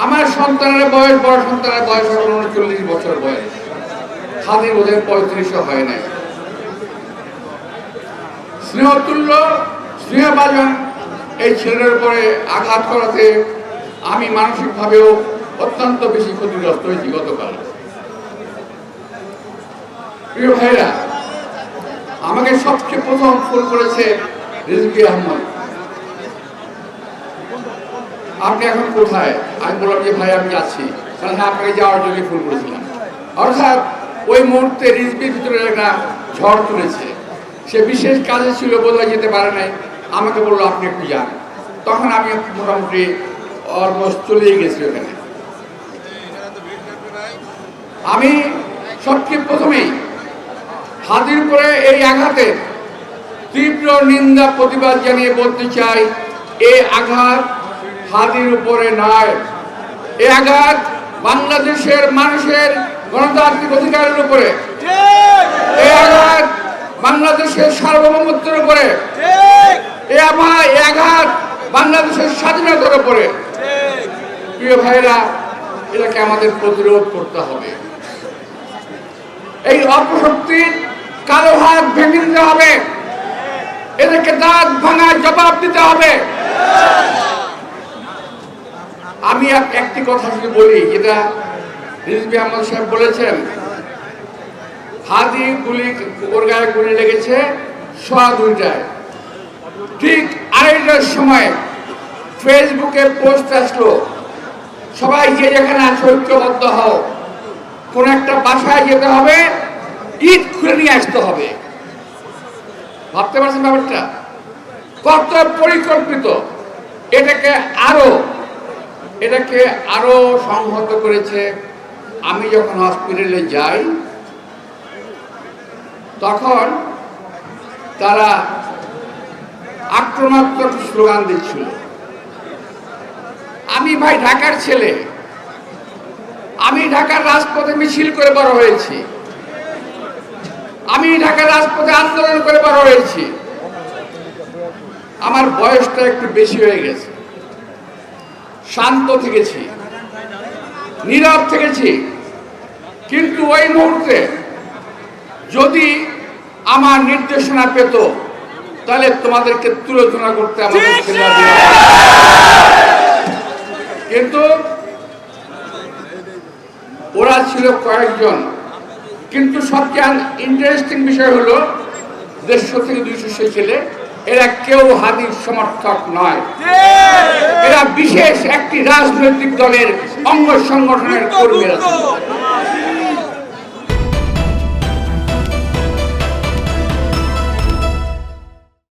আমার সন্তানের বয়স, বড় সন্তানের বয়স 39 বছর বয়স, খাদির ওদের 35 হয় নাই। স্নেহতুল্য স্নেহভাজন এই ছেলের উপরে আঘাত করাতে আমি মানসিকভাবেও অত্যন্ত বেশি ক্ষতিগ্রস্ত হয়েছি গতকাল। প্রিয় ভাইরা, আমাকে সবচেয়ে প্রথম ফোন করেছে রিজভী আহমদ, আপনি এখন কোথায়? আমি বললাম যে ভাই আমি যাচ্ছি। তাহলে হ্যাঁ, আপনাকে যাওয়ার জন্য ফোন করেছিলাম। অর্থাৎ ওই মুহূর্তে রিজভীর ভিতরে একটা ঝড় তুলেছে, সে বিশেষ কাজে ছিল, বোধহয় যেতে পারে নাই, আমাকে বললো আপনি একটু যান। তখন আমি মোটামুটি অলমোস্ট চলেই গেছি ওখানে। আমি সবচেয়ে প্রথমেই হাদির উপরে এই আঘাতে তীব্র নিন্দা প্রতিবাদ জানিয়ে বলতে চাই, এই আঘাত হাদির উপরে নয়, এই আঘাত বাংলাদেশের মানুষের গণতান্ত্রিক অধিকারের উপরে, এই আঘাত বাংলাদেশের সার্বভৌমত্বের উপরে, এই আঘাত বাংলাদেশের স্বাধীনতার উপরে। প্রিয় ভাইরা, এটাকে আমাদের প্রতিরোধ করতে হবে। এই অপশক্তির কালো হাত ভেঙে দিতে হবে, এদেরকে দাঁত ভাঙার জবাব দিতে হবে। আমি একটি কথা শুধু বলি, যেটা রিজভী আহমদ সাহেব বলেছেন, হাদি ওর গায়ে গুলি লেগেছে 2:15। ঠিক 2:30টার সময় ফেসবুকে পোস্ট আসলো, সবাই যে যেখানে আছে ঐক্যবদ্ধ হও, কোন একটা বাসায় যেতে হবে, ঈদ খুলে নিয়ে আসতে হবে। ভাবতে পারছেন ব্যাপারটা কত পরিকল্পিত? এটাকে আরো সংহত করেছে। আমি যখন হসপিটালে যাই তখন তারা আক্রমণাত্মক স্লোগান দিচ্ছিল। আমি ভাই ঢাকার ছেলে, আমি ঢাকার রাজপথে মিছিল করে বড় হয়েছি, আমি ঢাকার রাজপথে আন্দোলন করে বড় হয়েছি। আমার বয়সটা একটু বেশি হয়ে গেছে, শান্ত থেকেছি, নীরব থেকেছি, কিন্তু ওই মুহূর্তে যদি আমার নির্দেশনা পেত তাহলে তোমাদেরকে তুলোচনা করতে আমাদের ছেলেরা, কিন্তু ওরা ছিল কয়েকজন। কিন্তু সবচেয়ে ইন্টারেস্টিং বিষয় হলো 150 থেকে 200 ছেলে, এরা কেউ হাদির সমর্থক নয়, এরা বিশেষ একটি রাজনৈতিক দলের অঙ্গ সংগঠনের কর্মীরা।